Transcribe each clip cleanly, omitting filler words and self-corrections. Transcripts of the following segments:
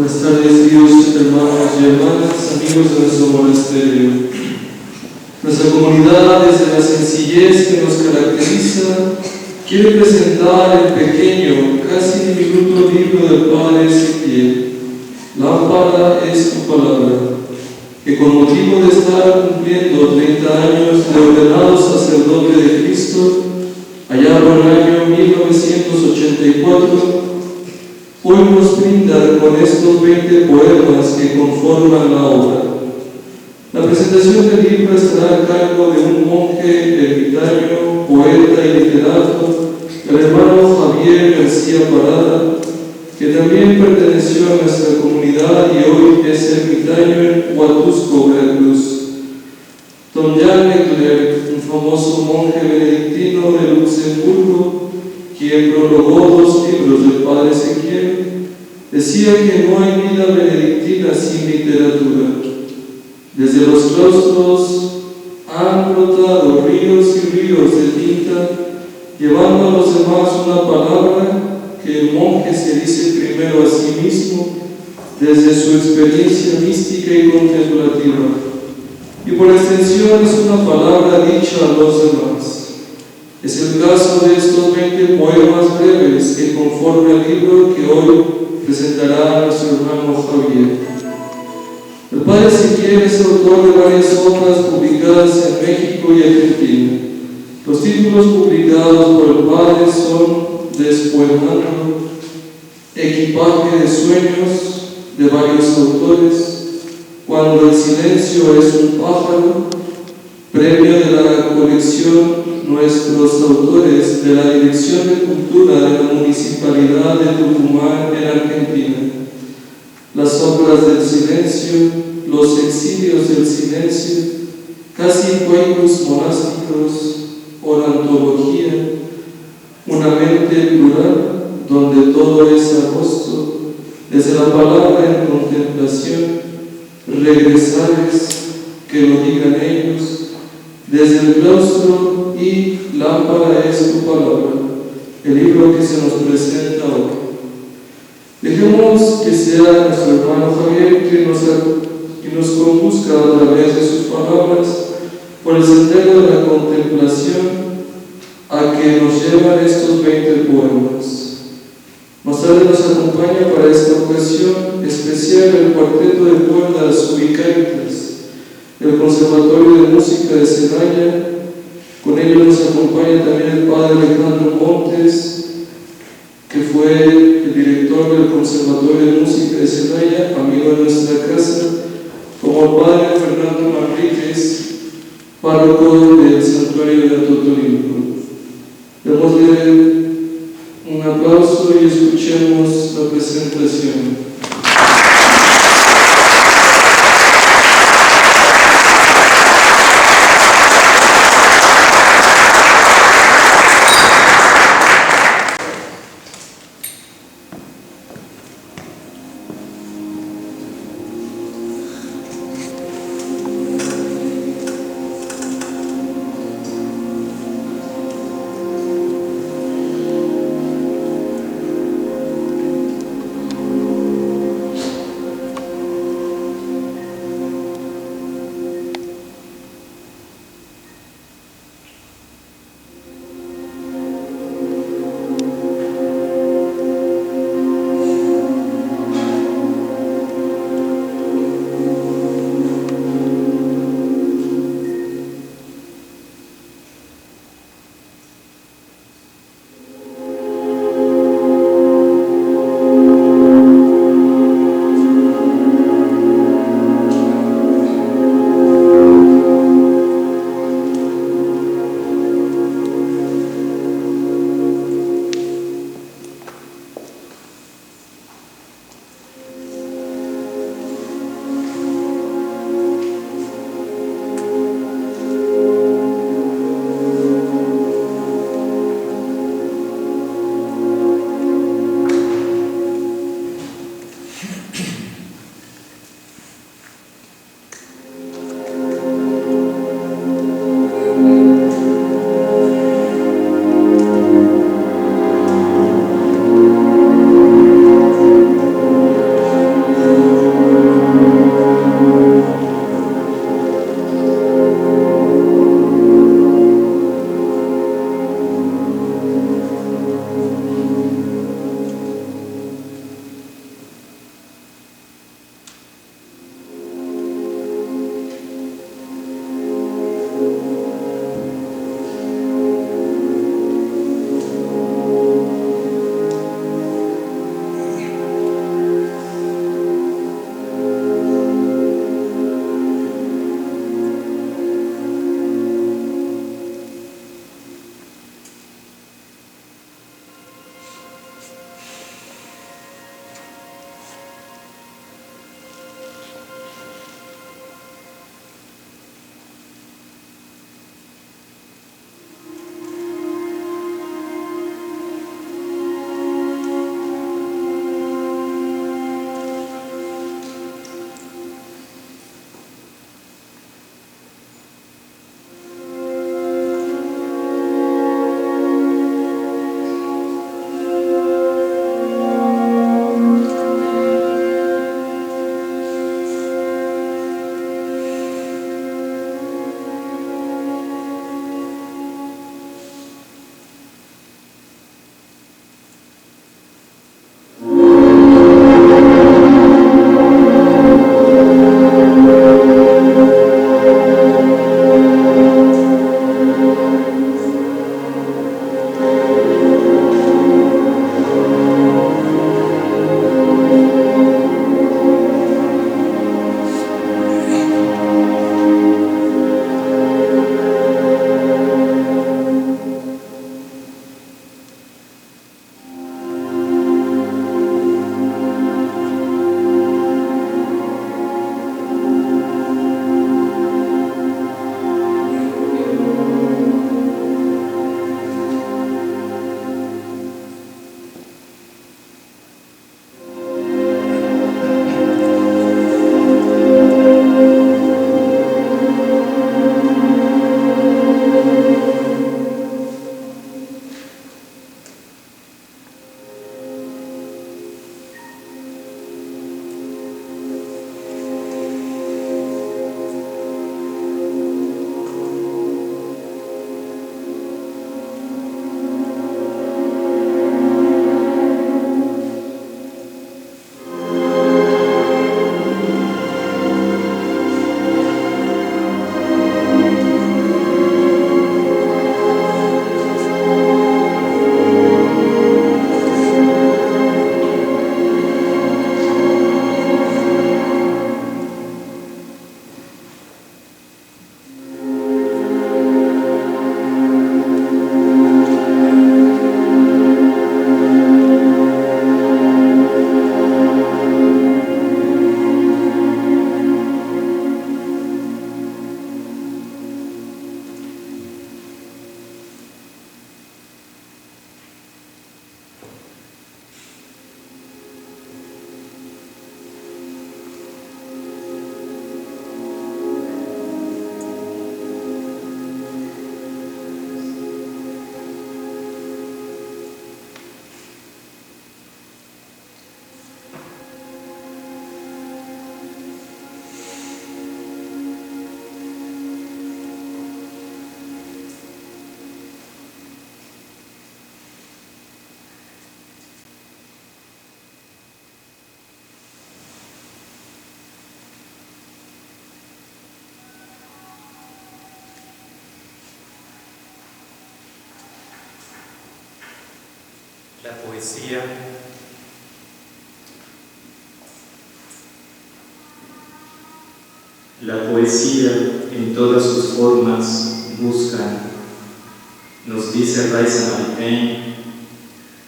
Buenas tardes, queridos hermanos y hermanas, amigos de nuestro monasterio. Nuestra comunidad, desde la sencillez que nos caracteriza, quiere presentar el pequeño, casi diminuto libro del Padre Ezequiel. Lámpara es tu palabra, que con motivo de estar cumpliendo 30 años de ordenado sacerdote de Cristo, allá por el año 1984, hoy nos brinda con estos 20 poemas que conforman la obra. La presentación del libro estará a cargo de un monje ermitaño, poeta y literato, el hermano Javier García Parada, que también perteneció a nuestra comunidad y hoy es ermitaño en Huatusco, Veracruz. Don Jan Leclerc, un famoso monje benedictino de Luxemburgo, quien prologó 2 libros del Padre Ezequiel, decía que no hay vida benedictina sin literatura. Desde los claustros han brotado ríos y ríos de tinta, llevando a los demás una palabra que el monje se dice primero a sí mismo desde su experiencia mística y contemplativa, y por extensión es una palabra dicha a los demás. Es el caso de estos 20 poemas breves que conforman el libro que hoy presentará nuestro hermano Javier. El Padre Ezequiel es autor de varias obras publicadas en México y Argentina. Los títulos publicados por el Padre son Despoemando, Equipaje de sueños, de varios autores, Cuando el silencio es un pájaro, premio de la colección Nuestros autores de la Dirección de Cultura de la Municipalidad de Tucumán en Argentina, Las obras del silencio, Los exilios del silencio, Casi cuentos monásticos, Orantología, Una mente plural, donde todo es agosto, Desde la palabra en contemplación, Regresares, que lo digan ellos, Desde el claustro y Lámpara es tu palabra, el libro que se nos presenta hoy. Dejemos que sea nuestro hermano Javier quien nos conduzca a través de sus palabras por el sendero de la contemplación a que nos llevan estos 20 poemas. Más tarde nos acompaña para esta ocasión especial el cuarteto de cuerdas Ubicantes del Conservatorio de Música de Celaya. Con ellos nos acompaña también el Padre Alejandro Montes, que fue el director del Conservatorio de Música de Celaya, amigo de nuestra casa, como el Padre Fernando Manríquez, párroco del Santuario de Atotonilco. Démosle un aplauso y escuchemos la presentación. la poesía, en todas sus formas busca, nos dice Ray Saint-Martin,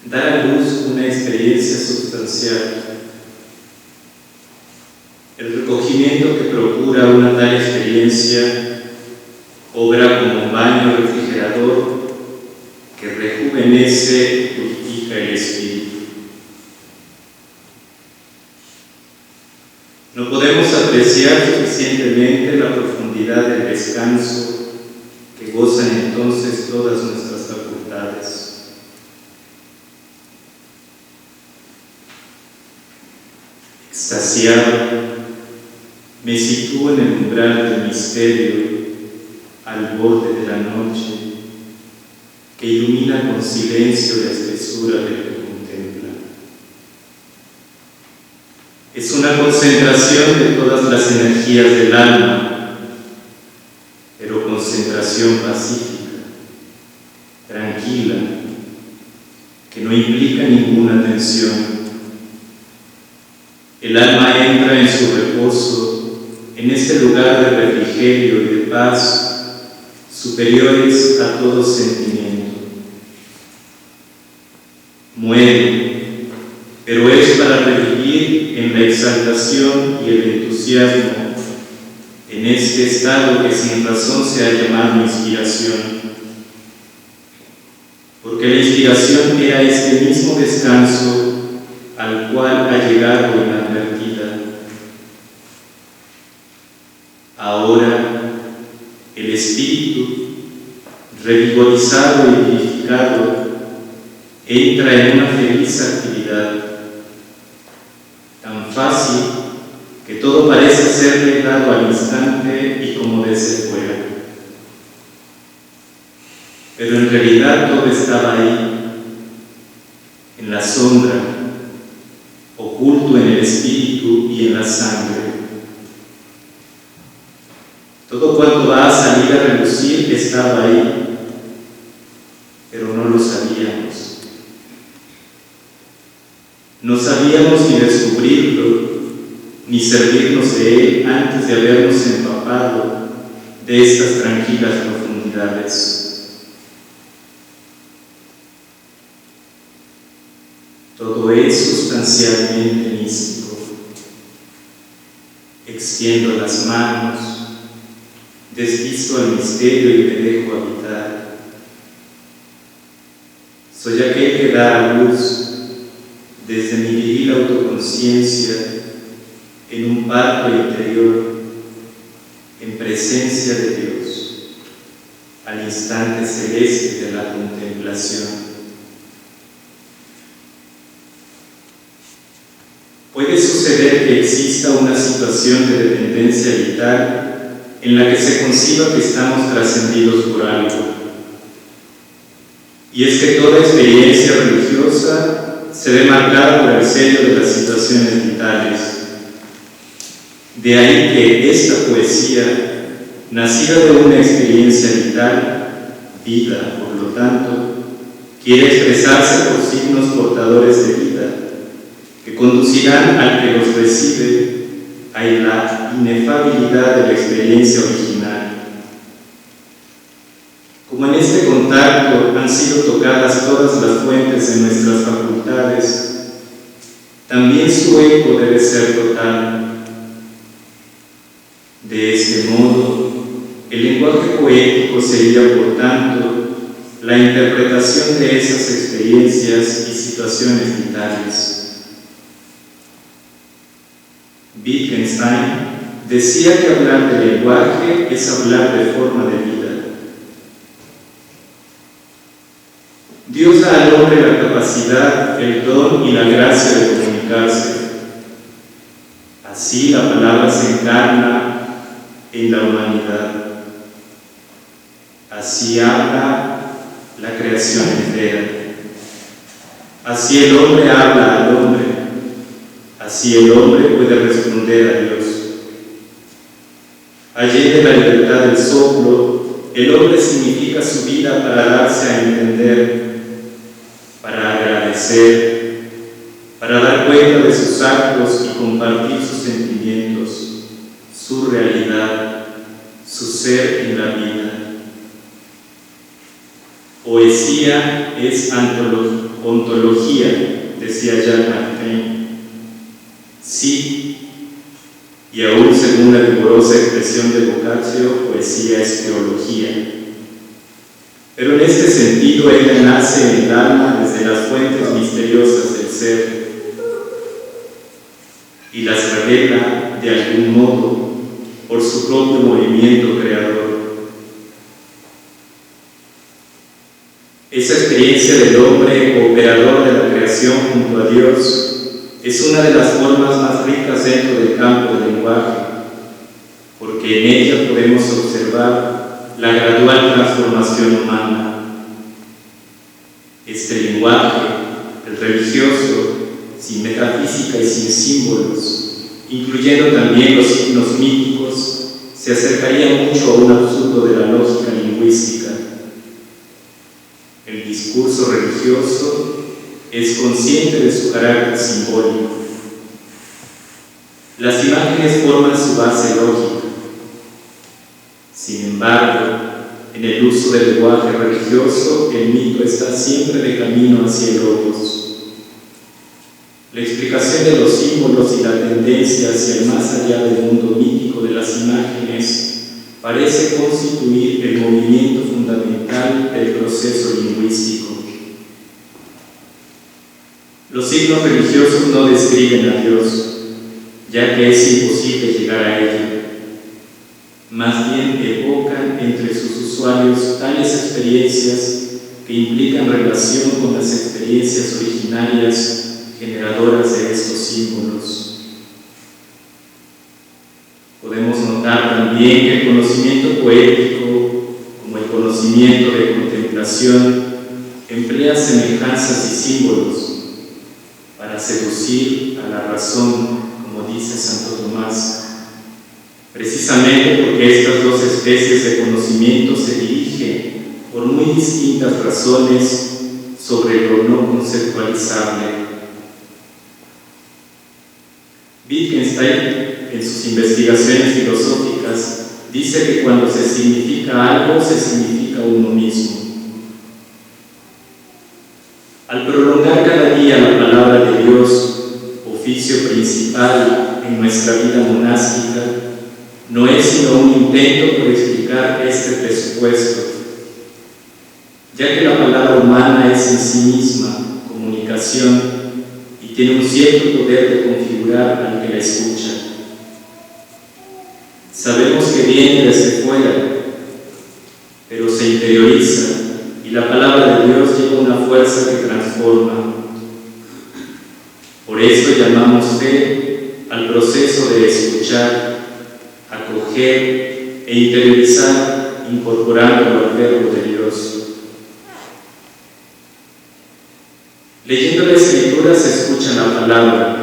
dar a luz una experiencia sustancial. El recogimiento que procura una tal experiencia obra como un baño refrigerador que rejuvenece y purifica el espíritu. No podemos apreciar suficientemente la profundidad del descanso que gozan entonces todas nuestras facultades. Extasiado, me sitúo en el umbral del misterio, al borde de la noche, que ilumina con silencio la espesura del que contempla. Es una concentración de todas las energías del alma, pero concentración pacífica, tranquila, que no implica ninguna tensión. El alma entra en su reposo, en este lugar de refrigerio y de paz, superiores a todo sentimiento. Muere, pero es para revivir en la exaltación y el entusiasmo, en este estado que sin razón se ha llamado inspiración. Porque la inspiración era este mismo descanso al cual ha llegado inadvertida. Ahora, el espíritu, revigorizado y vivificado, entra en una feliz actividad, tan fácil que todo parece serle dado al instante y como desde fuera. Pero en realidad todo estaba ahí, en la sombra, oculto en el espíritu y en la sangre. Todo cuanto va a salir a relucir estaba ahí, pero no lo sabíamos. No sabíamos ni descubrirlo, ni servirnos de él antes de habernos empapado de estas tranquilas profundidades. Todo es sustancialmente místico. Extiendo las manos, desvisto al misterio y me dejo habitar. Soy aquel que da a luz desde mi viril autoconciencia en un parto interior, en presencia de Dios, al instante celeste de la contemplación. Puede suceder que exista una situación de dependencia vital en la que se conciba que estamos trascendidos por algo. Y es que toda experiencia religiosa se ve marcada por el sello de las situaciones vitales. De ahí que esta poesía, nacida de una experiencia vital, vida, por lo tanto, quiere expresarse por signos portadores de vida, que conducirán al que los recibe a la inefabilidad de la experiencia original. Como en este contacto han sido tocadas todas las fuentes de nuestras facultades, también su eco debe ser total. De este modo, el lenguaje poético sería, por tanto, la interpretación de esas experiencias y situaciones vitales. Wittgenstein decía que hablar de lenguaje es hablar de forma de vida. Dios da al hombre la capacidad, el don y la gracia de comunicarse. Así la palabra se encarna en la humanidad. Así habla la creación entera. Así el hombre habla al hombre. Así el hombre puede responder a Dios. Allende la libertad del soplo, el hombre significa su vida para darse a entender, para agradecer. agradecer, para dar cuenta de sus actos y compartir sus sentimientos, su realidad, su ser en la vida. Poesía es ontología, decía Jacques Maritain. Sí, y aún según la vigorosa expresión de Boccaccio, poesía es teología. Pero en este sentido ella nace en el alma desde las fuentes misteriosas del ser y las revela de algún modo por su propio movimiento creador. Esa experiencia del hombre operador de la creación junto a Dios es una de las formas más ricas dentro del campo del lenguaje, porque en ella podemos observar la gradual transformación humana. Este lenguaje, el religioso, sin metafísica y sin símbolos, incluyendo también los signos míticos, se acercaría mucho a un absurdo de la lógica lingüística. El discurso religioso es consciente de su carácter simbólico. Las imágenes forman su base lógica. Sin embargo, en el uso del lenguaje religioso, el mito está siempre de camino hacia el logos. La explicación de los símbolos y la tendencia hacia el más allá del mundo mítico de las imágenes parece constituir el movimiento fundamental del proceso lingüístico. Los signos religiosos no describen a Dios, ya que es imposible llegar a Él. Más bien evocan entre sus usuarios tales experiencias que implican relación con las experiencias originarias generadoras de estos símbolos. Podemos notar también que el conocimiento poético, como el conocimiento de contemplación, emplea semejanzas y símbolos para seducir a la razón, como dice Santo Tomás, precisamente porque estas dos especies de conocimiento se dirigen por muy distintas razones sobre lo no conceptualizable. Wittgenstein, en sus investigaciones filosóficas, dice que cuando se significa algo, se significa uno mismo. Al prolongar cada día la palabra de Dios, oficio principal en nuestra vida monástica, no es sino un intento por explicar este presupuesto, ya que la palabra humana es en sí misma comunicación y tiene un cierto poder de configurar al que la escucha. Sabemos que viene desde fuera, pero se interioriza y la palabra de Dios lleva una fuerza que transforma. Por eso llamamos fe al proceso de escuchar, acoger e interiorizar, incorporándolo al verbo de Dios. Leyendo la Escritura se escucha la palabra.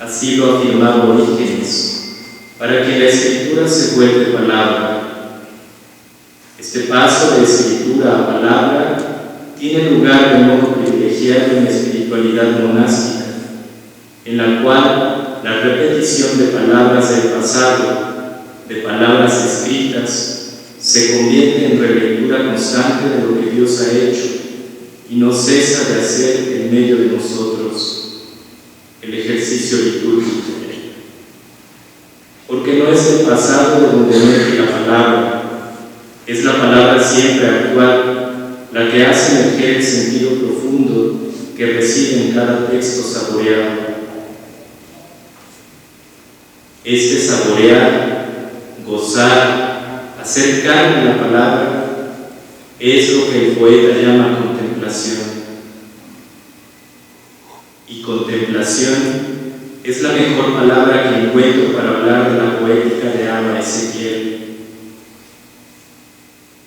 Así lo afirmaba Orígenes, para que la Escritura se vuelve palabra. Este paso de Escritura a palabra tiene lugar de modo privilegiado en la espiritualidad monástica, en la cual la repetición de palabras del pasado, de palabras escritas, se convierte en relectura constante de lo que Dios ha hecho y no cesa de hacer en medio de nosotros, el ejercicio litúrgico. Porque no es el pasado de donde emerge la palabra, es la palabra siempre actual, la que hace emerger el sentido profundo que reside en cada texto saboreado. Este saborear, gozar, hacer carne la palabra, es lo que el poeta llama contemplación. Y contemplación es la mejor palabra que encuentro para hablar de la poética de Ana Ezequiel.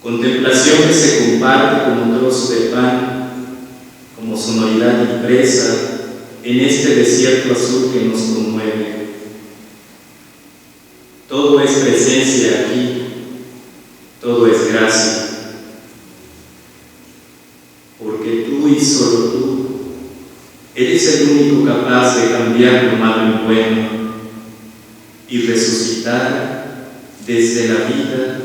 Contemplación que se comparte como un trozo de pan, como sonoridad impresa en este desierto azul que nos conmueve. Todo es presencia aquí, todo es gracia. Porque tú y solo tú eres el único capaz de cambiar lo malo en bueno y resucitar desde la vida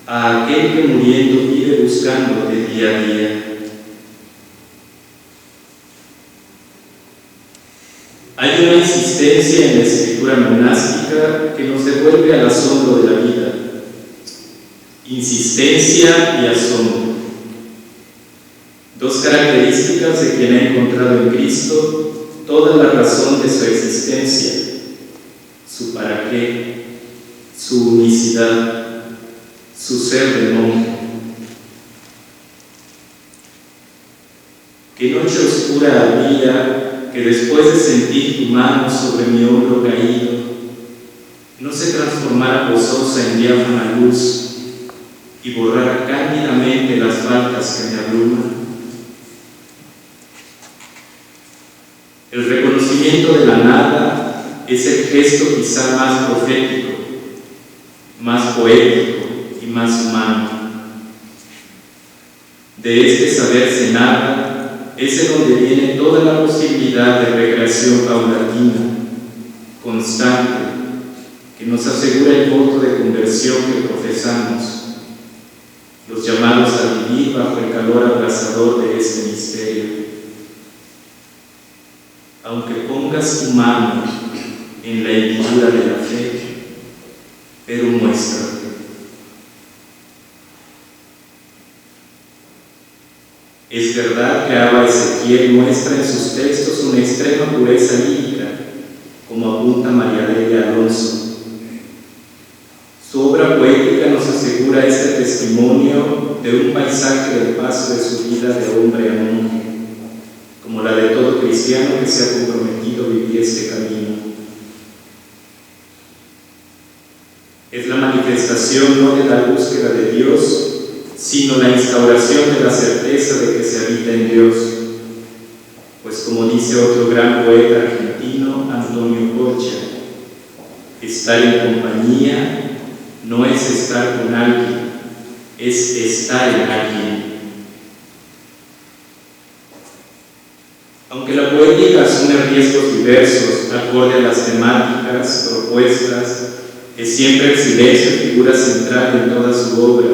a aquel que muriendo vive buscándote día a día. Hay una insistencia en la escritura monástica que nos devuelve al asombro de la vida. Insistencia y asombro. Dos características de quien ha encontrado en Cristo toda la razón de su existencia, su para qué, su unicidad, su ser de monje. Qué noche oscura había que después de sentir tu mano sobre mi hombro caído, no se transformara gozosa en diáfana luz y borrara cándidamente las faltas que me abruman. El reconocimiento de la nada es el gesto quizá más profético, más poético y más humano. De este saberse nada es en donde viene toda la posibilidad de recreación paulatina, constante, que nos asegura el voto de conversión que profesamos, los llamados a vivir bajo el calor abrasador de este misterio. Aunque pongas tu mano en la hendidura de la fe, pero muéstrate. Es verdad que Abba Ezequiel muestra en sus textos una extrema pureza lírica, como apunta María de Alonso. Su obra poética nos asegura este testimonio de un paisaje del paso de su vida de hombre a monje, como la de todo cristiano que se ha comprometido a vivir este camino. Es la manifestación no de la búsqueda de Dios, sino la instauración de la certeza de que se habita en Dios. Pues como dice otro gran poeta argentino, Antonio Corcha, estar en compañía no es estar con alguien, es estar en alguien. Aunque la poética asume riesgos diversos acorde a las temáticas propuestas, es siempre el silencio figura central en toda su obra.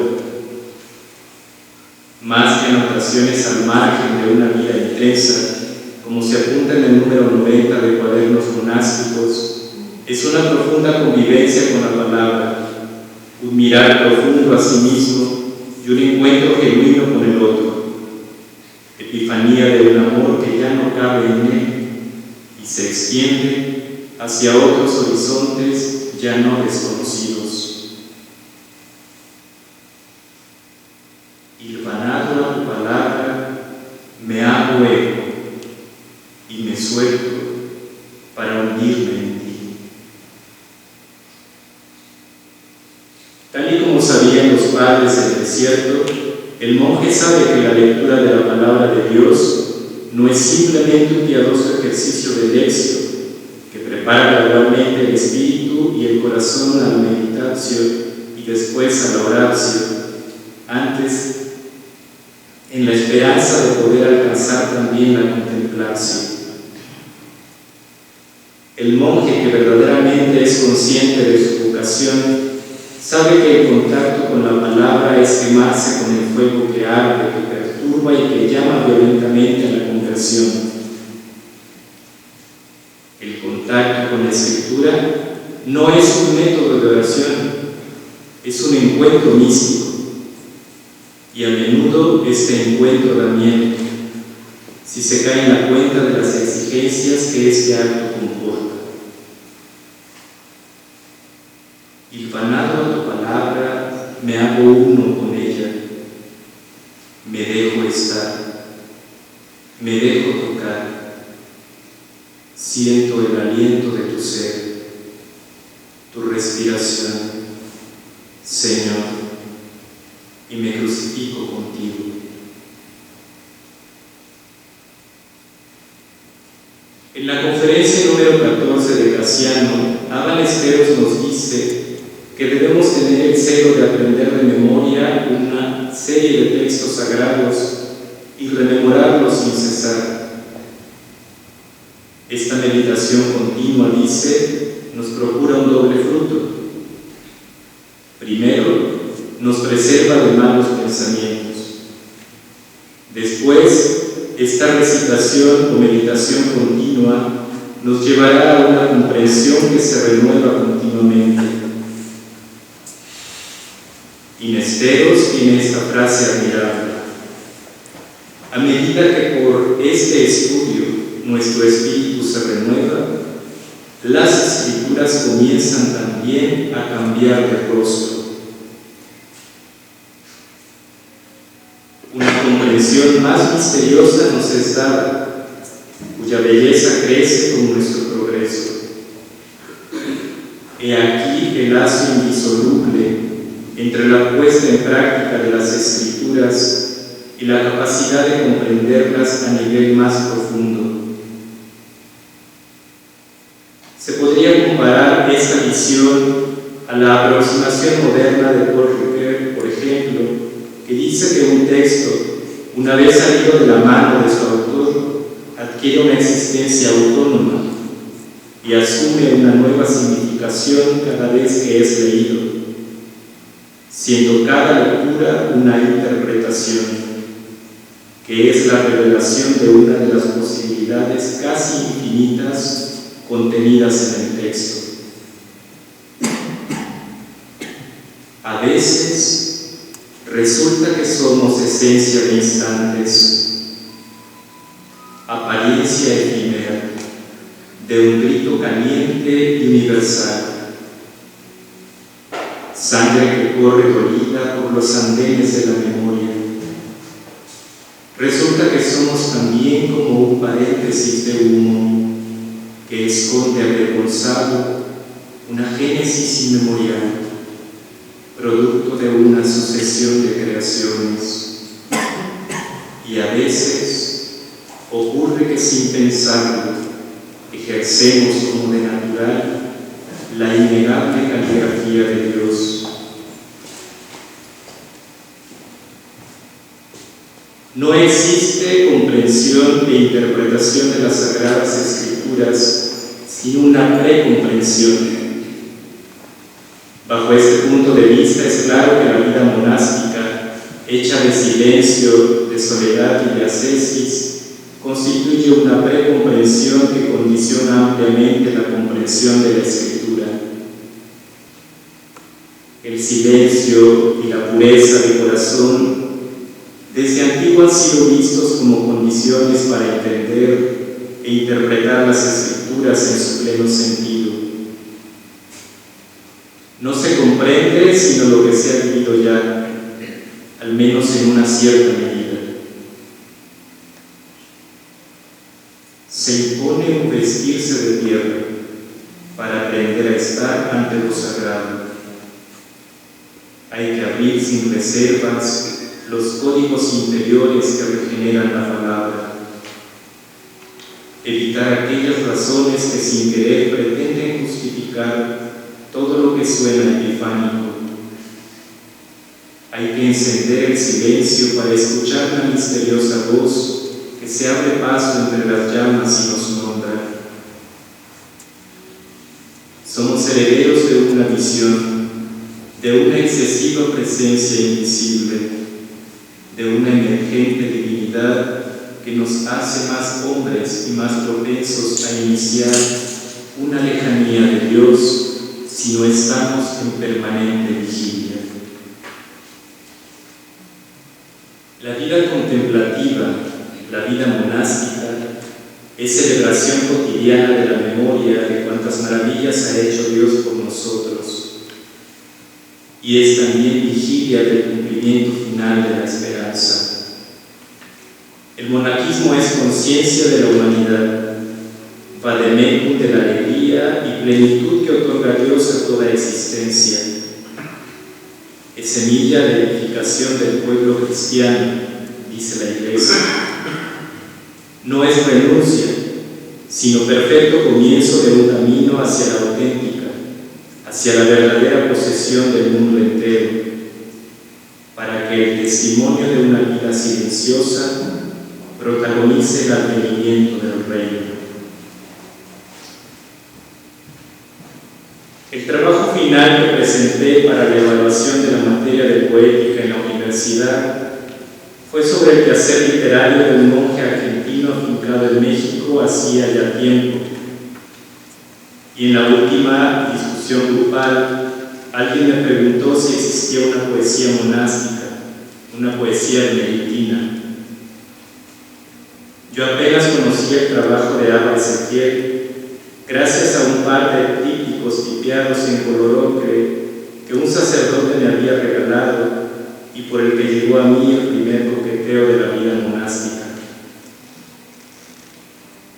Más que anotaciones al margen de una vida intensa, como se apunta en el número 90 de Cuadernos Monásticos, es una profunda convivencia con la palabra, un mirar profundo a sí mismo y un encuentro genuino con el otro, epifanía de un amor que ya no cabe en él y se extiende hacia otros horizontes ya no desconocidos. Hilvanado a tu palabra, me hago eco y me suelto para hundirme en ti. Tal y como sabían los padres del desierto, el monje sabe que la lectura de la palabra de Dios no es simplemente un piadoso ejercicio de lección que prepara gradualmente el espíritu y el corazón a la meditación y después a la oración, antes en la esperanza de poder alcanzar también la contemplación. El monje que verdaderamente es consciente de su vocación sabe que el contacto con la palabra es quemarse con el fuego que arde, que perturba y que llama violentamente a la conversión. El contacto con la Escritura no es un método de oración, es un encuentro místico. Y a menudo este encuentro da miedo, si se cae en la cuenta de las exigencias que este acto comporta. Hilvanado a tu palabra, me hago uno con ella, me dejo estar, me dejo tocar, siento el aliento de tu ser, tu respiración, Señor, y me crucifico contigo. En la conferencia número 14 de Casiano, Abba Lesperos nos dice que debemos tener el celo de aprender de memoria una serie de textos sagrados y rememorarlos sin cesar. meditación continua, dice, nos procura un doble fruto. Primero, nos preserva de malos pensamientos. Después, esta recitación o meditación continua nos llevará a una comprensión que se renueva continuamente. Inesteros tiene esta frase admirable: a medida que por este estudio nuestro espíritu se renueva, las escrituras comienzan también a cambiar de rostro. Una comprensión más misteriosa nos es dada, cuya belleza crece con nuestro progreso. He aquí el lazo indisoluble entre la puesta en práctica de las escrituras y la capacidad de comprenderlas a nivel más profundo. Se podría comparar esta visión a la aproximación moderna de Paul Ricoeur, por ejemplo, que dice que un texto, una vez salido de la mano de su autor, adquiere una existencia autónoma y asume una nueva significación cada vez que es leído, siendo cada lectura una interpretación, que es la revelación de una de las posibilidades casi infinitas contenidas en el texto. A veces resulta que somos esencia de instantes, apariencia efímera de un grito caliente y universal, sangre que corre dolida por los andenes de la memoria. Resulta que somos también como un paréntesis de humo que esconde avergonzado una génesis inmemorial, producto de una sucesión de creaciones. Y a veces ocurre que sin pensarlo ejercemos como de natural la innegable caligrafía de Dios. No existe comprensión e interpretación de las Sagradas Escrituras sin una precomprensión. Bajo este punto de vista es claro que la vida monástica, hecha de silencio, de soledad y de ascesis, constituye una precomprensión que condiciona ampliamente la comprensión de la Escritura. El silencio y la pureza de corazón desde antiguo han sido vistos como condiciones para entender e interpretar las Escrituras en su pleno sentido. No se comprende sino lo que se ha vivido ya, al menos en una cierta medida. Se impone un vestirse de tierra para aprender a estar ante lo sagrado. Hay que abrir sin reservas los códigos interiores que regeneran la palabra, evitar aquellas razones que sin querer pretenden justificar todo lo que suena epifánico. Hay que encender el silencio para escuchar la misteriosa voz que se abre paso entre las llamas y nos nombra. Somos herederos de una visión, de una excesiva presencia invisible, de una emergente divinidad que nos hace más hombres y más propensos a iniciar una lejanía de Dios si no estamos en permanente vigilia. La vida contemplativa, la vida monástica, es celebración cotidiana de la memoria de cuantas maravillas ha hecho Dios por nosotros, y es también vigilia del cumplimiento final de la esperanza. El monaquismo es conciencia de la humanidad, vademecum de la alegría y plenitud que otorga Dios a toda existencia. Es semilla de edificación del pueblo cristiano, dice la Iglesia. No es renuncia, sino perfecto comienzo de un camino hacia la auténtica, hacia la verdadera posesión del mundo entero, para que el testimonio de una vida silenciosa protagonice el advenimiento del reino. El trabajo final que presenté para la evaluación de la materia de poética en la universidad fue sobre el quehacer literario de un monje argentino afincado en México hacía ya tiempo. Y en la última discusión grupal, alguien me preguntó si existía una poesía monástica, una poesía benedictina. Yo apenas conocía el trabajo de Abba Ezequiel, gracias a un par de típicos tipeados en color ocre que un sacerdote me había regalado y por el que llegó a mí el primer coqueteo de la vida monástica.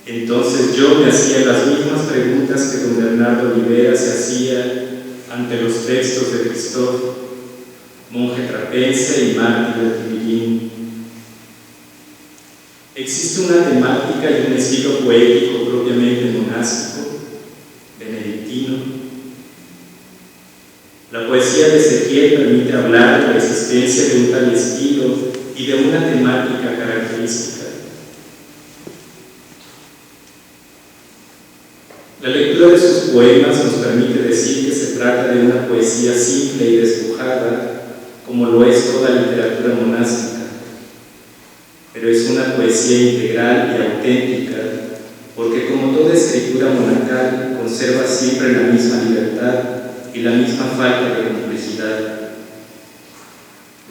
Entonces yo me hacía las mismas preguntas que don Bernardo Rivera se hacía ante los textos de Christophe, monje trapense y mártir de Tibillín. ¿Existe una temática y un estilo poético propiamente monástico, benedictino? La poesía de Ezequiel permite hablar de la existencia de un tal estilo y de una temática característica. La lectura de sus poemas nos permite decir que se trata de una poesía simple y despojada, como lo es toda literatura monástica. Pero es una poesía integral y auténtica, porque como toda escritura monacal conserva siempre la misma libertad y la misma falta de complejidad.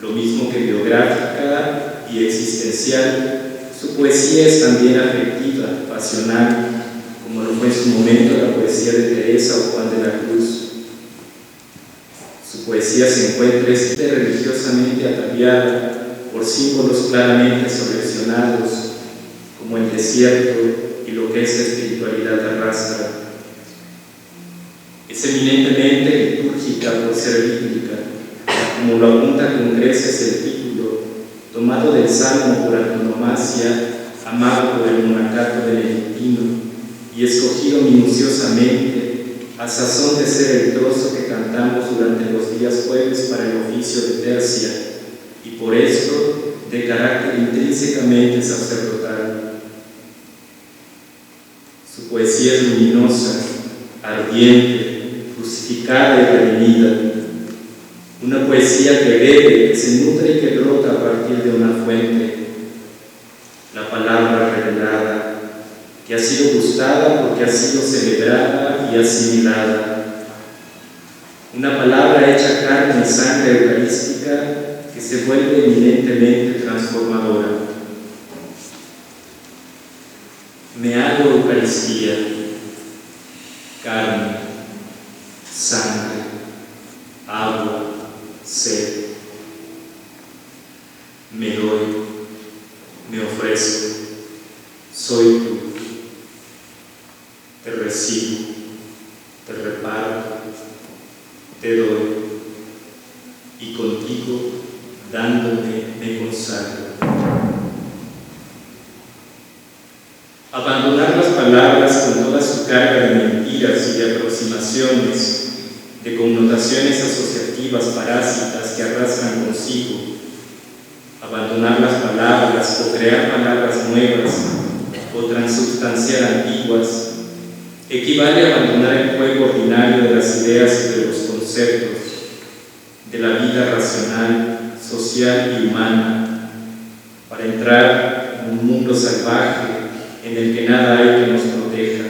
Lo mismo que biográfica y existencial, su poesía es también afectiva, pasional, como lo fue en su momento la poesía de Teresa o Juan de la Cruz. Su poesía se encuentra religiosamente ataviada por símbolos claramente seleccionados, como el desierto y lo que es la espiritualidad arrastra. Es eminentemente litúrgica por ser bíblica, como lo apunta con creces el título, tomado del Salmo por antonomasia, amado por el monacato benedictino y escogido minuciosamente a sazón de ser el trozo que cantamos durante los días jueves para el oficio de tercia, y por esto de carácter intrínsecamente sacerdotal. Su poesía es luminosa, ardiente, crucificada y redimida, una poesía que bebe, que se nutre y que brota a partir de una fuente, la palabra revelada, que ha sido gustada porque ha sido celebrada y asimilada, una palabra hecha carne y sangre eucarística que se vuelve eminentemente transformadora. Me hago Eucaristía, carne, sangre, agua, sed. Me doy, me ofrezco, soy tú. Te recibo, te reparto, te doy, y contigo, dándome, me consagro. Abandonar las palabras con toda su carga de mentiras y de aproximaciones, de connotaciones asociativas parásitas que arrastran consigo. Abandonar las palabras o crear palabras nuevas o transubstanciar antiguas equivale a abandonar el juego ordinario de las ideas y de los conceptos, de la vida racional, social y humana, para entrar en un mundo salvaje en el que nada hay que nos proteja,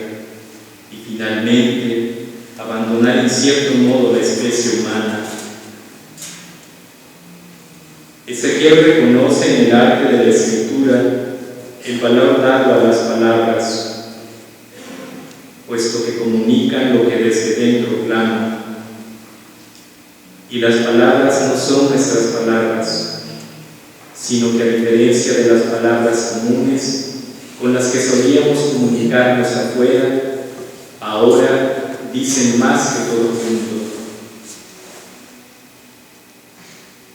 y finalmente abandonar en cierto modo la especie humana. Ezequiel reconoce en el arte de la escritura el valor dado a las palabras, puesto que comunican lo que desde dentro clama. Y las palabras no son nuestras palabras, sino que a diferencia de las palabras comunes con las que solíamos comunicarnos afuera, ahora dicen más que todo junto.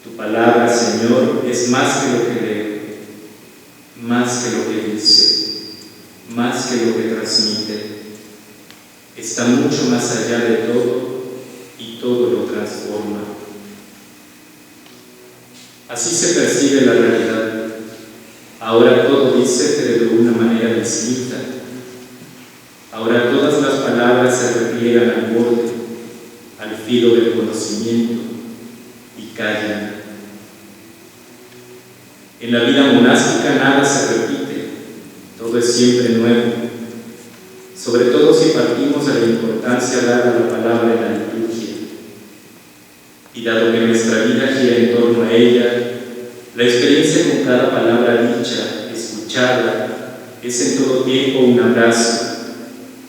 Tu palabra, Señor, es más que lo que leo, más que lo que dice, más que lo que transmite. Está mucho más allá de todo y todo lo transforma. Así se percibe la realidad. Ahora todo dice, pero de una manera distinta. Ahora todas las palabras se repliegan al borde, filo del conocimiento y callan. En la vida monástica nada se repite, todo es siempre nuevo, sobre todo si partimos de la importancia dada a la palabra en la liturgia. Y dado que nuestra vida gira en torno a ella, la experiencia con cada palabra dicha, escuchada, es en todo tiempo un abrazo,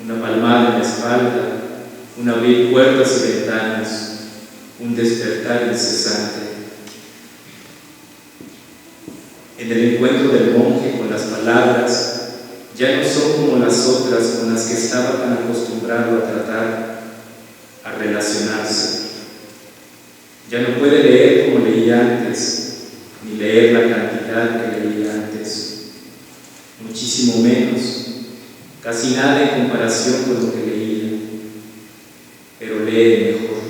una palmada en la espalda, un abrir puertas y ventanas, un despertar incesante. En el encuentro del monje con las palabras, ya no son como las otras con las que estaba tan acostumbrado a tratar, a relacionarse. Ya no puede leer como leía antes, ni leer la cantidad que leía antes, muchísimo menos, casi nada en comparación con lo que leía, pero lee mejor.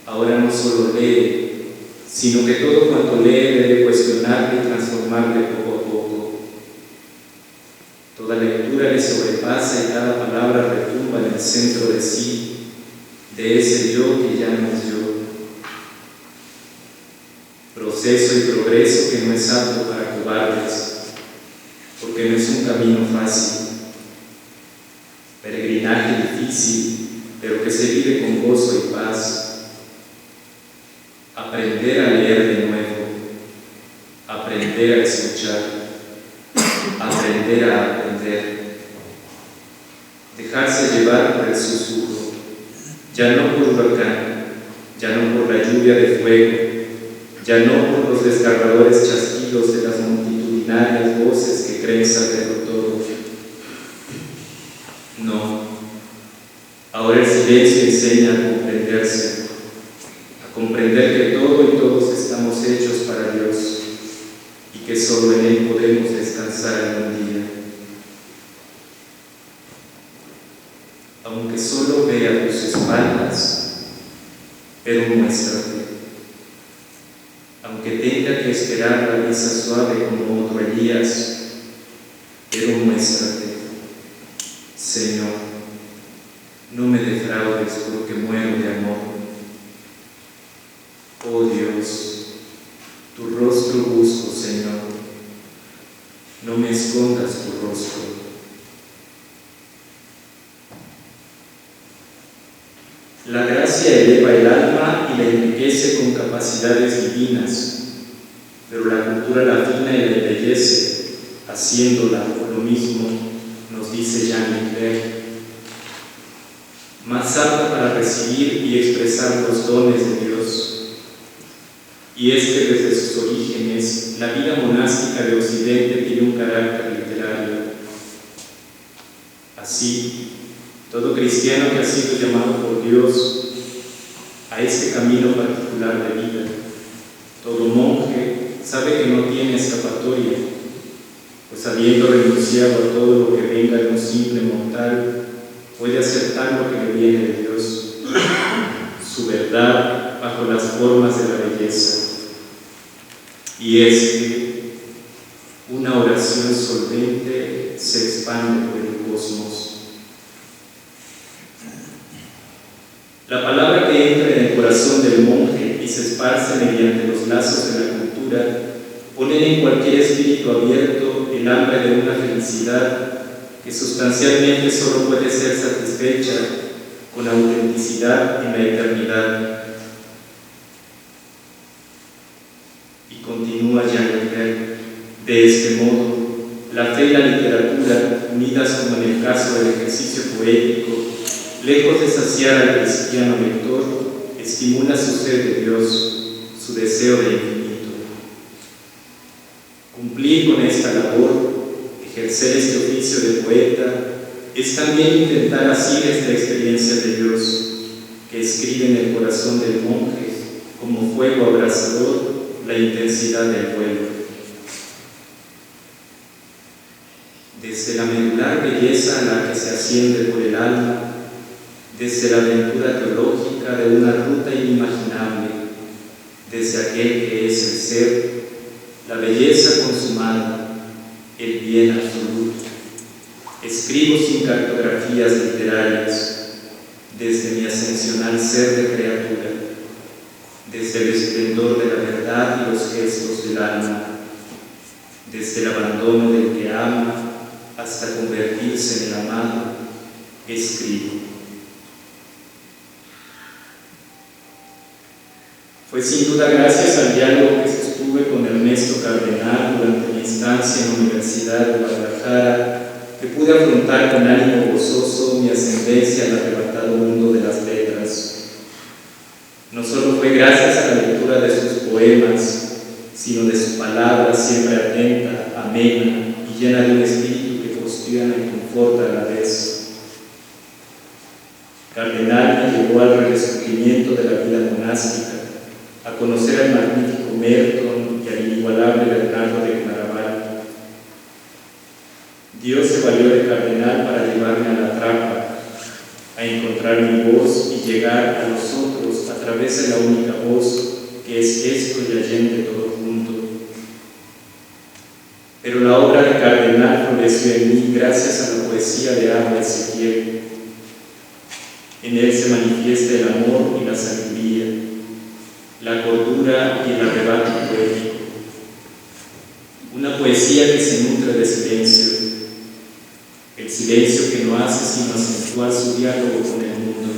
Ahora no solo lee, sino que todo cuanto lee debe cuestionarle y transformarle poco a poco. Toda lectura le sobrepasa y cada palabra retumba en el centro de sí, de ese yo que ya no es yo. Proceso y progreso que no es apto para cobardes, porque no es un camino fácil. Peregrinaje difícil, pero que se vive con gozo y paz. Aprender a leer de nuevo, aprender a escuchar, aprender a aprender, dejarse llevar por el susurro, ya no por huracán, ya no por la lluvia de fuego, ya no por los desgarradores chasquidos de las multitudinarias voces que creen saberlo todo. No, ahora el silencio enseña a comprenderse, a comprender que todo y todos estamos hechos para Dios y que solo en Él podemos descansar en un día. Aunque solo vea tus espaldas, pero muéstrate. Aunque tenga que esperar la brisa suave como otro Elías, pero muéstrate. Señor, no me defraudes porque muero de amor. Oh Dios, tu rostro busco, Señor, no me escondas tu rostro. La gracia eleva el alma y la enriquece con capacidades divinas, pero la cultura la afina y la embellece, haciéndola por lo mismo, nos dice Jean Leclerc, más apta para recibir y expresar los dones de Dios. Y es que desde sus orígenes, la vida monástica de Occidente tiene un carácter literario. Así, todo cristiano que ha sido llamado por Dios a este camino particular de vida, todo monje sabe que no tiene escapatoria, pues habiendo renunciado a todo lo que venga de un simple mortal, puede aceptar lo que le viene de Dios, su verdad bajo las formas de la belleza. Y es que una oración solvente se expande por el cosmos. La palabra que entra en el corazón del monje y se esparce mediante los lazos de la cultura pone en cualquier espíritu abierto el hambre de una felicidad que sustancialmente solo puede ser satisfecha con autenticidad en la eternidad. Y continúa Jean Leclerc, de este modo, la fe y la literatura, unidas como en el caso del ejercicio poético, lejos de saciar al cristiano lector, estimula su sed de Dios, su deseo de infinito. Cumplir con esta labor, ejercer este oficio de poeta, es también intentar asir esta experiencia de Dios, que escribe en el corazón del monje, como fuego abrasador, la intensidad del vuelo. Desde la medular belleza a la que se asciende por el alma, desde la aventura teológica de una ruta inimaginable, desde aquel que es el ser, la belleza consumada, el bien absoluto. Escribo sin cartografías literarias, desde mi ascensional ser de criatura, desde el esplendor de la verdad y los gestos del alma, desde el abandono del que ama hasta convertirse en el amado, escribo. Fue sin duda gracias al diálogo que sostuve con Ernesto Cardenal durante mi estancia en la Universidad de Guadalajara que pude afrontar con ánimo gozoso mi ascendencia al arrebatado mundo de las letras. No solo fue gracias a la lectura de sus poemas, sino de su palabra siempre atenta, amena y llena de un espíritu que cuestiona y conforta a la vez. Cardenal me llevó al redescubrimiento de la vida monástica, a conocer al magnífico Merton y al inigualable Bernardo de Claraval. Dios se valió de Cardenal para llevarme a la trapa, a encontrar mi voz y llegar a los otros a través de la única voz que es esto y allende todo junto. Pero la obra de Cardenal floreció en mí gracias a la poesía de Abba Ezequiel. En él se manifiesta el amor y la sabiduría, la cordura y el arrebato poético. Una poesía que se nutre de silencio, el silencio que no hace sino acentuar su diálogo con el mundo,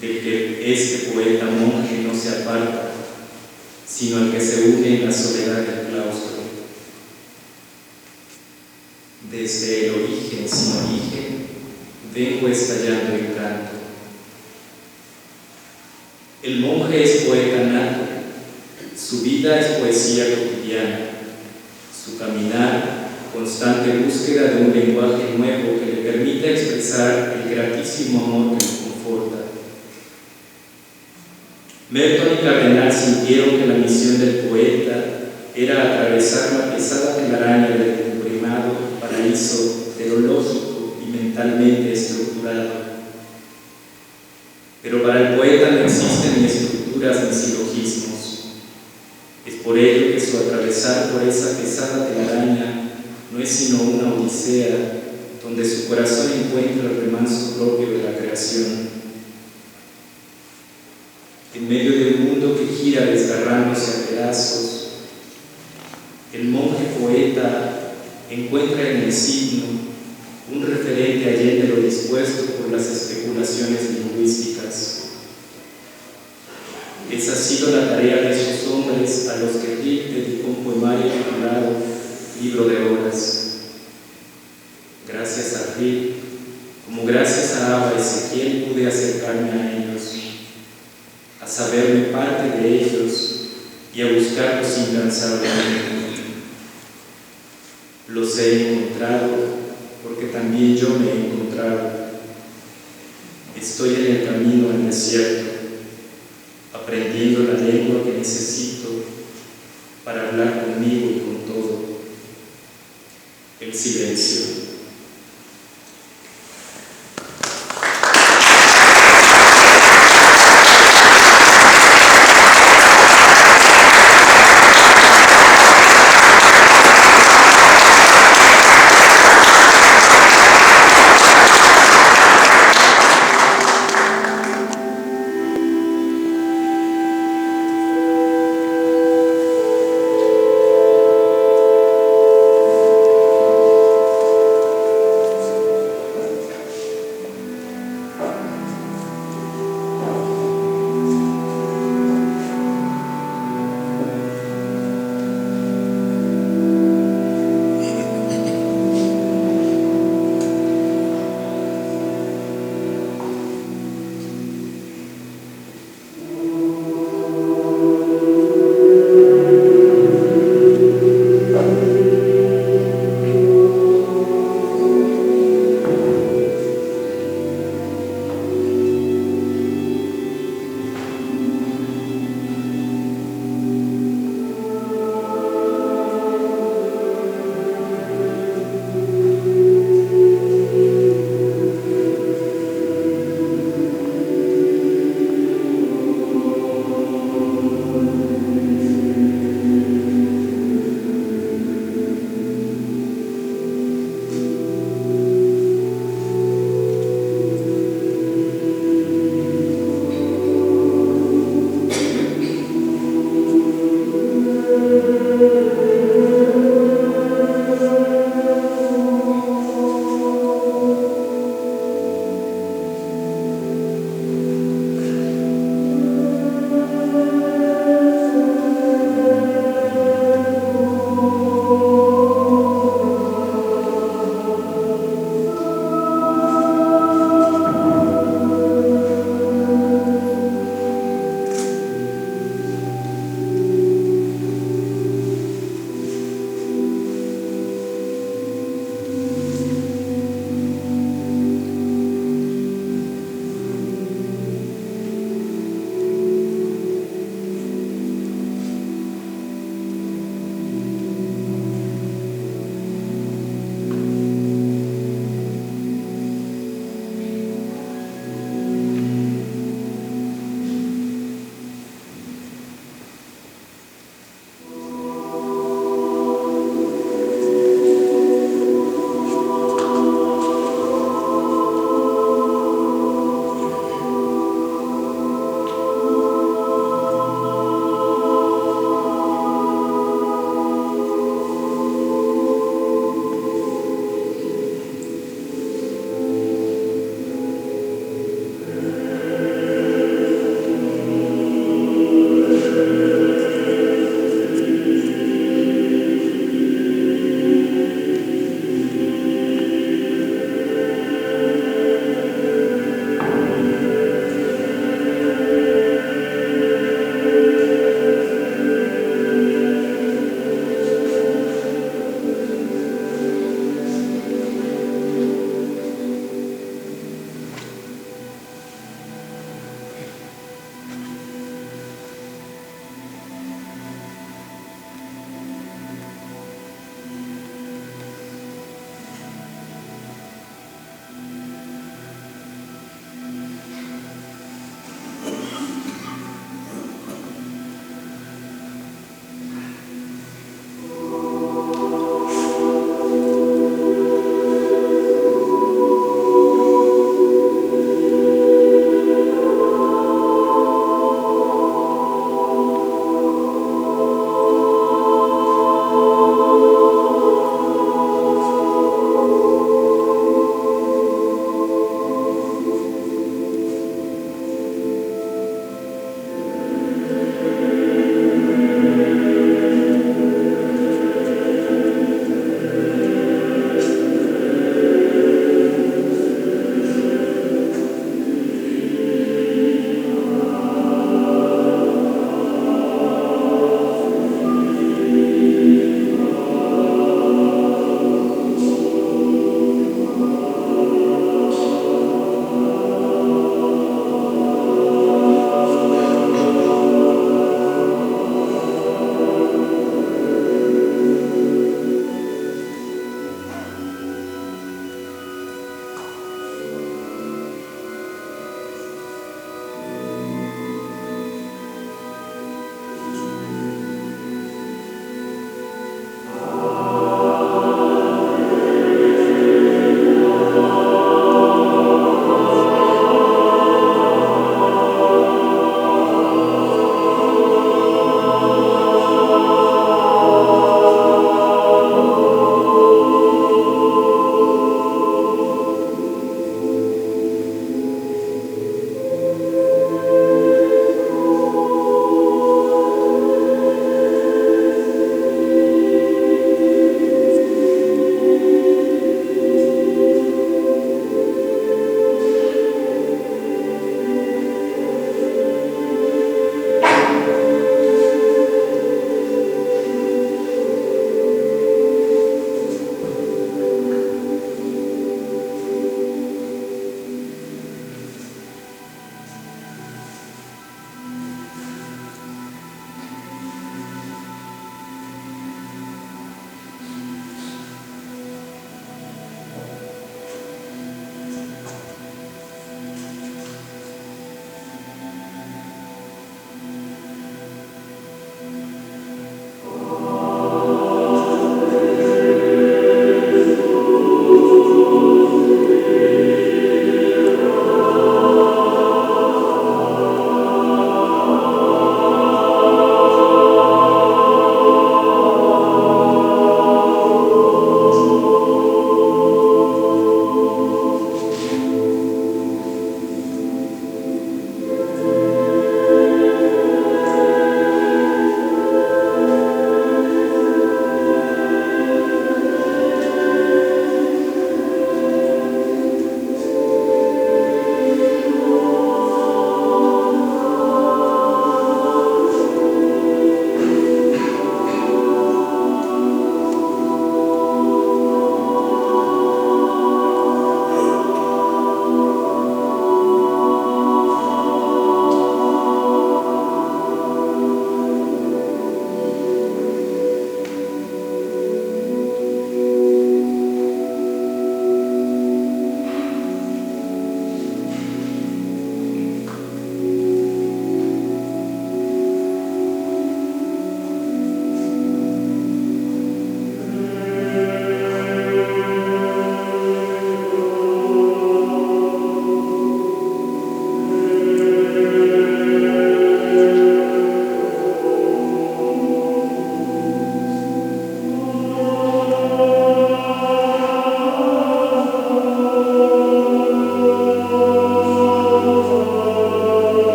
del que este poeta monje no se aparta, sino al que se une en la soledad del claustro. Desde el origen sin origen, vengo estallando en canto. El monje es poeta nato, su vida es poesía cotidiana, su caminar, constante búsqueda de un lenguaje nuevo que le permita expresar el gratísimo amor que le conforta. Merton y Cardenal sintieron que la misión del poeta era atravesar la pesada telaraña del comprimado paraíso teológico y mentalmente estructurado. Pero para el poeta no existen ni estructuras ni silogismos. Es por ello que su atravesar por esa pesada telaraña no es sino una odisea donde su corazón encuentra el remanso propio de la creación. En medio de un mundo que gira desgarrándose a pedazos, el monje poeta encuentra en el signo un referente allende lo dispuesto por las especulaciones lingüísticas. Esa ha sido la tarea de esos hombres a los que Rick dedicó un poemario titulado Libro de Horas. Gracias a Rick, como gracias a Abba Ezequiel, pude acercarme a ellos, a saberme parte de ellos y a buscarlos incansablemente. Los he encontrado porque también yo me he encontrado. Estoy en el camino al desierto, aprendiendo la lengua que necesito para hablar conmigo y con todo. El silencio.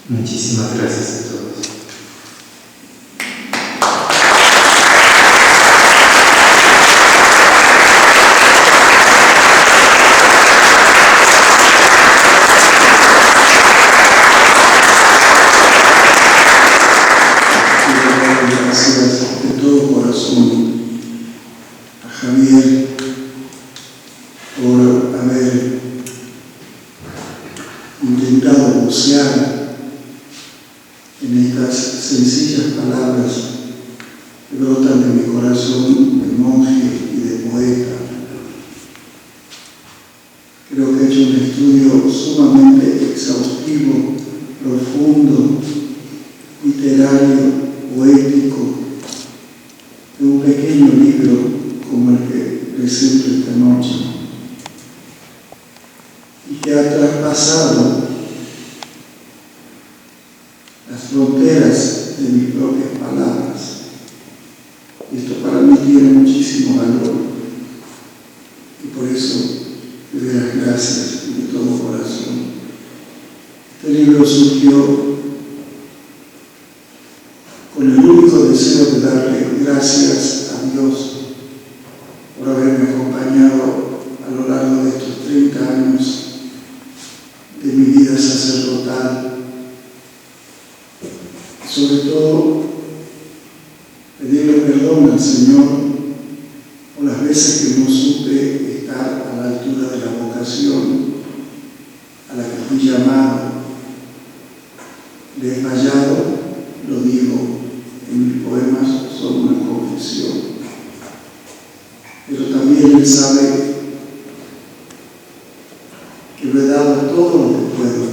Muchísimas gracias a todos. Gracias de todo corazón a Javier por haber intentado bucear en estas sencillas palabras que brotan de mi corazón de monje y de poeta. Creo que he hecho un estudio sumamente exhaustivo, profundo, literario, poético, de un pequeño libro como el que presento esta noche, y que ha traspasado las fronteras de mis propias palabras. Y esto para mí tiene muchísimo valor, y por eso le doy las gracias de todo corazón. Este libro surgió con el único deseo de darle gracias a Dios por haberme acompañado a lo largo de estos 30 años de mi vida sacerdotal. Y sobre todo, pedirle perdón al Señor por las veces que no supe estar a la altura de la vocación a la que fui llamado. Le he fallado, lo digo en mis poemas, son una confesión. Pero también Él sabe que lo he dado todo lo que puedo,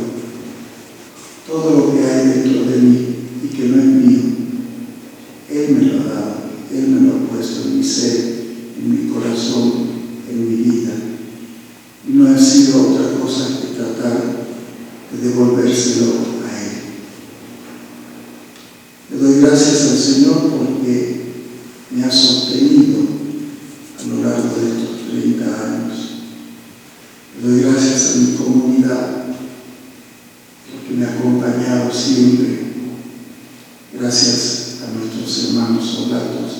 todo lo que hay dentro de mí y que no es mío. Señor porque me ha sostenido a lo largo de estos 30 años. Le doy gracias a mi comunidad porque me ha acompañado siempre. Gracias a nuestros hermanos soldados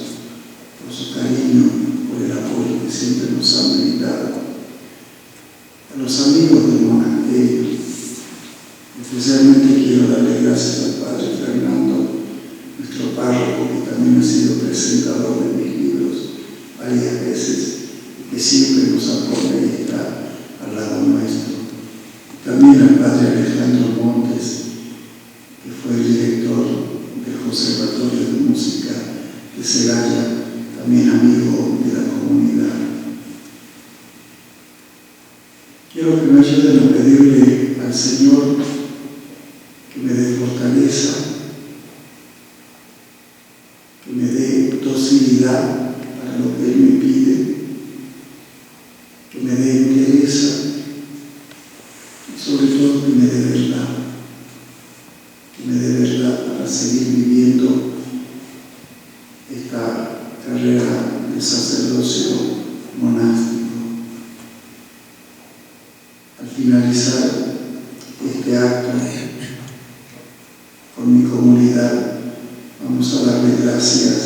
por su cariño, por el apoyo que siempre nos han brindado. A los amigos del monasterio, especialmente quiero darle gracias al Padre Fernando, nuestro párroco, que también ha sido presentador de mis libros varias veces, que siempre nos apoya y está al lado nuestro. También al Padre Alejandro Montes, que fue el director del Conservatorio de Música de Celaya, también amigo de la comunidad. Quiero que me ayuden a pedirle al Señor que me dé fortaleza, que me dé docilidad para lo que Él me pide, que me dé entereza y sobre todo que me dé verdad. Que me dé verdad para seguir viviendo esta carrera de sacerdocio monástico. Al finalizar este acto con mi comunidad, vamos a darle gracias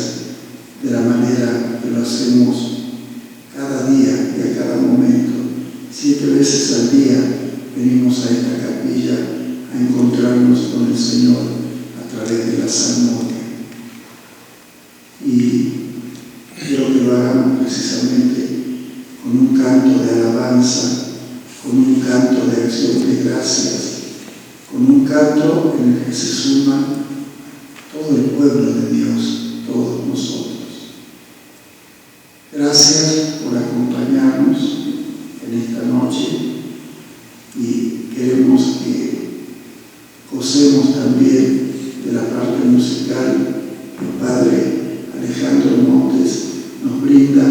de la manera que lo hacemos cada día y a cada momento. 7 veces al día venimos a esta capilla a encontrarnos con el Señor a través de la salmodia. Y quiero que lo hagamos precisamente con un canto de alabanza, con un canto de acción de gracias, con un canto en el que se suma todo el pueblo de Dios, todos nosotros. Gracias por acompañarnos en esta noche y queremos que gocemos también de la parte musical que el Padre Alejandro Montes nos brinda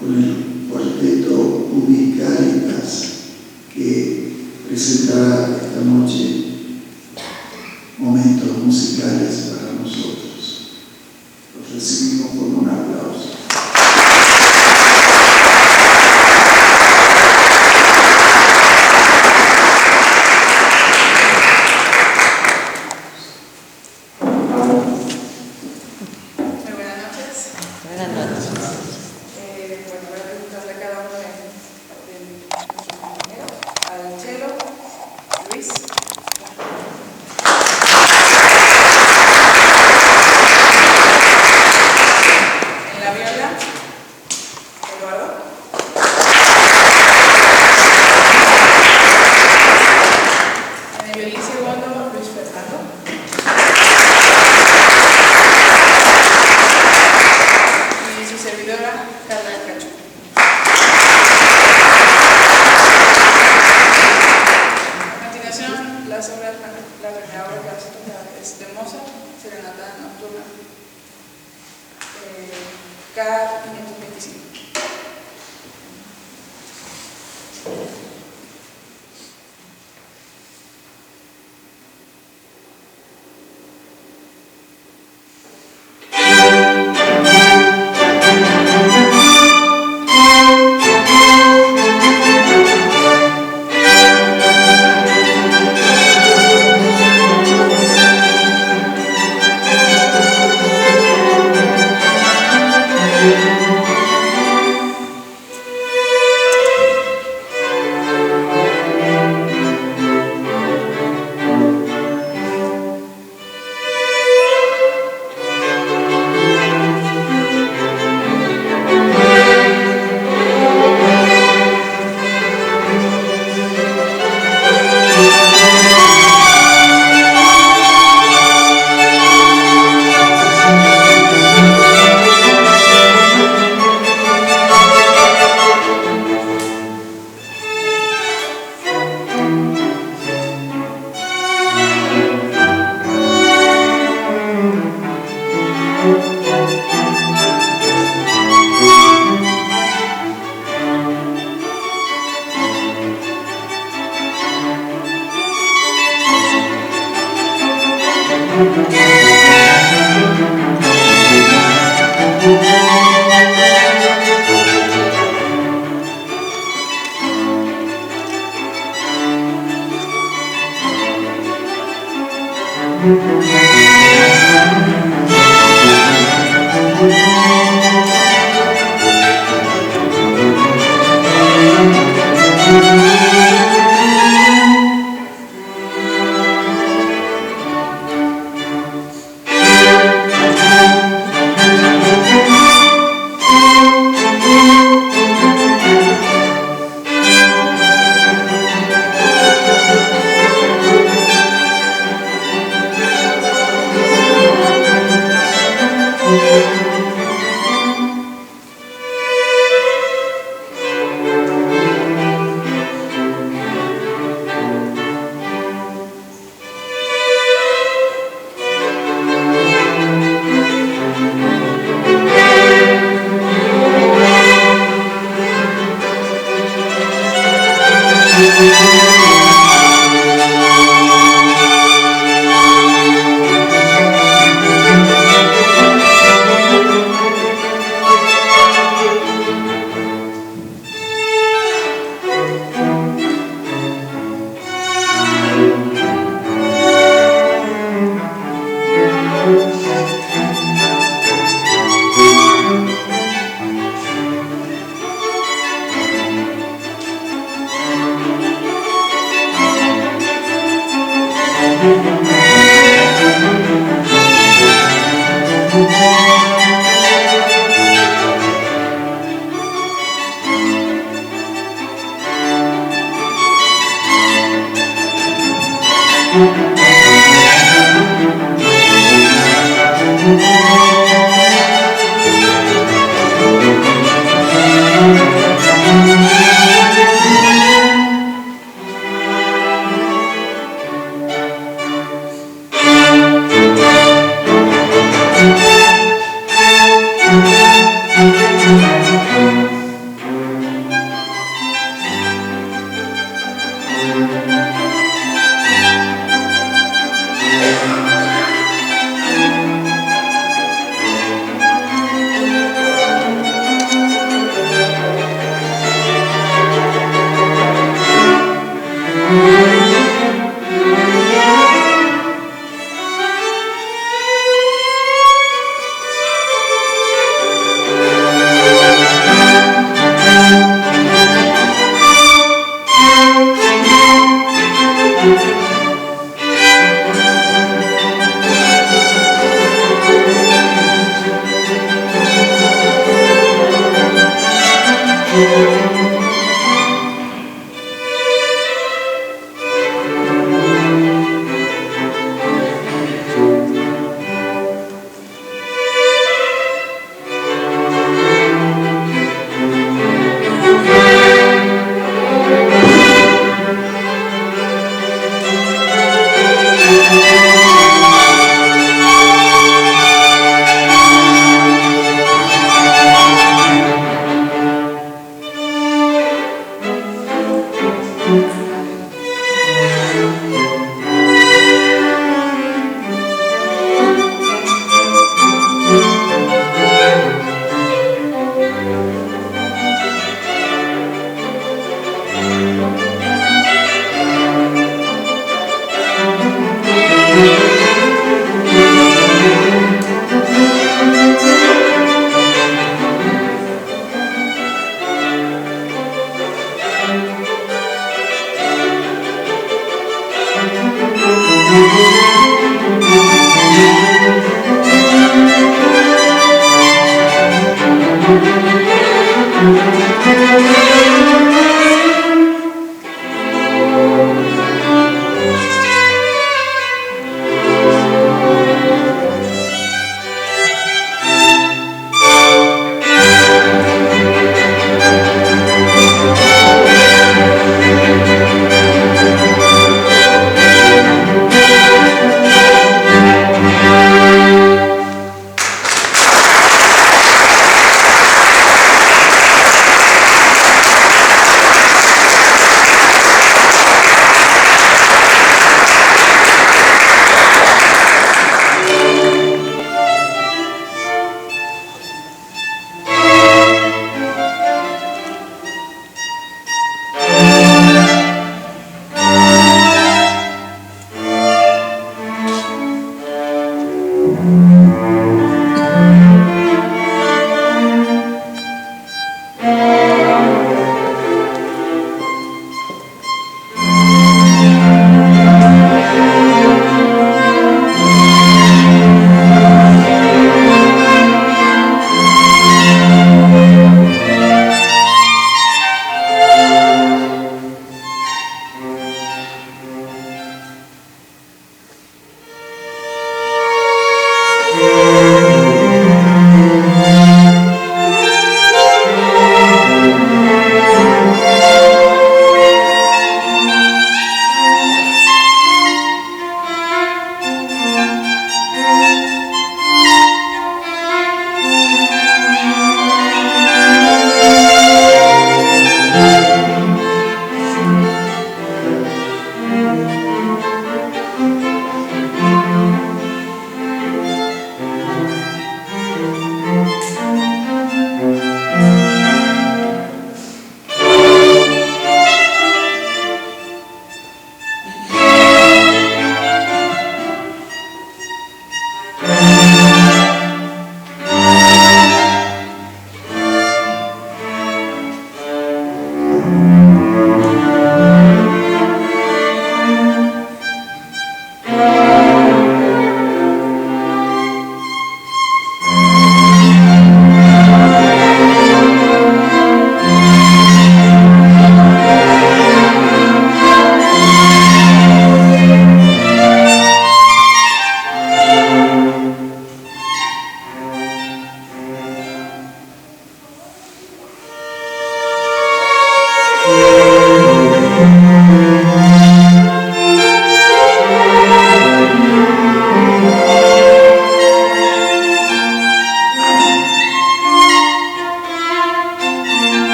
con el cuarteto Ubicaritas, que presentará esta noche momentos musicales para nosotros. Los recibimos con un aplauso.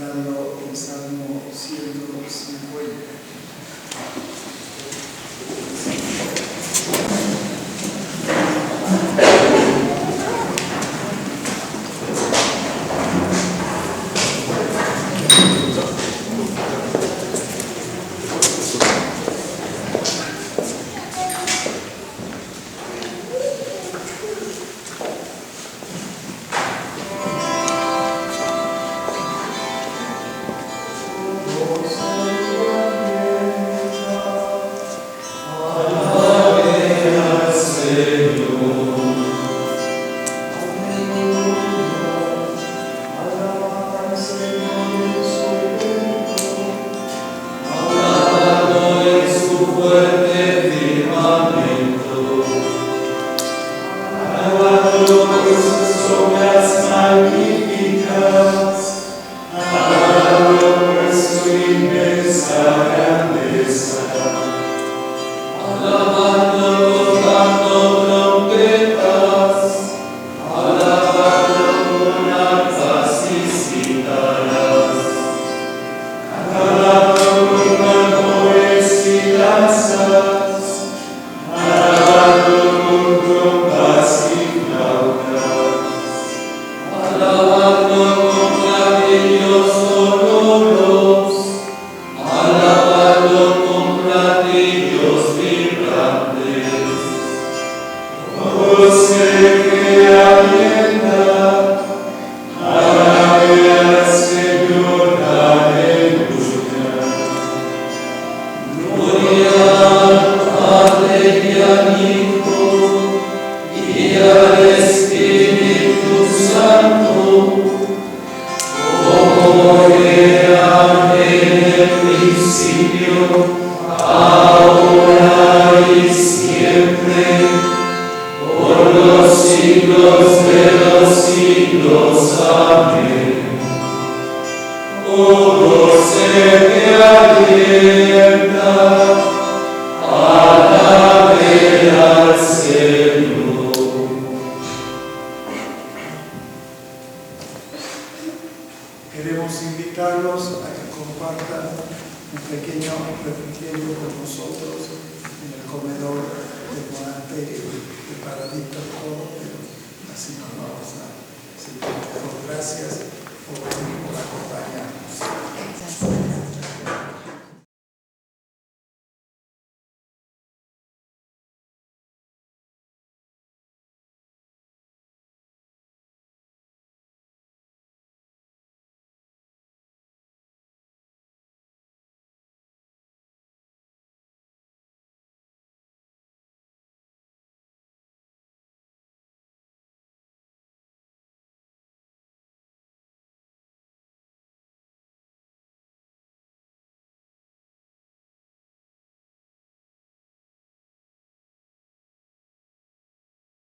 cantando el Salmo 150. Queremos invitarlos a que compartan un pequeño refrigerio con nosotros en el comedor del monasterio preparadito todo, pero así nos vamos a seguir. Gracias.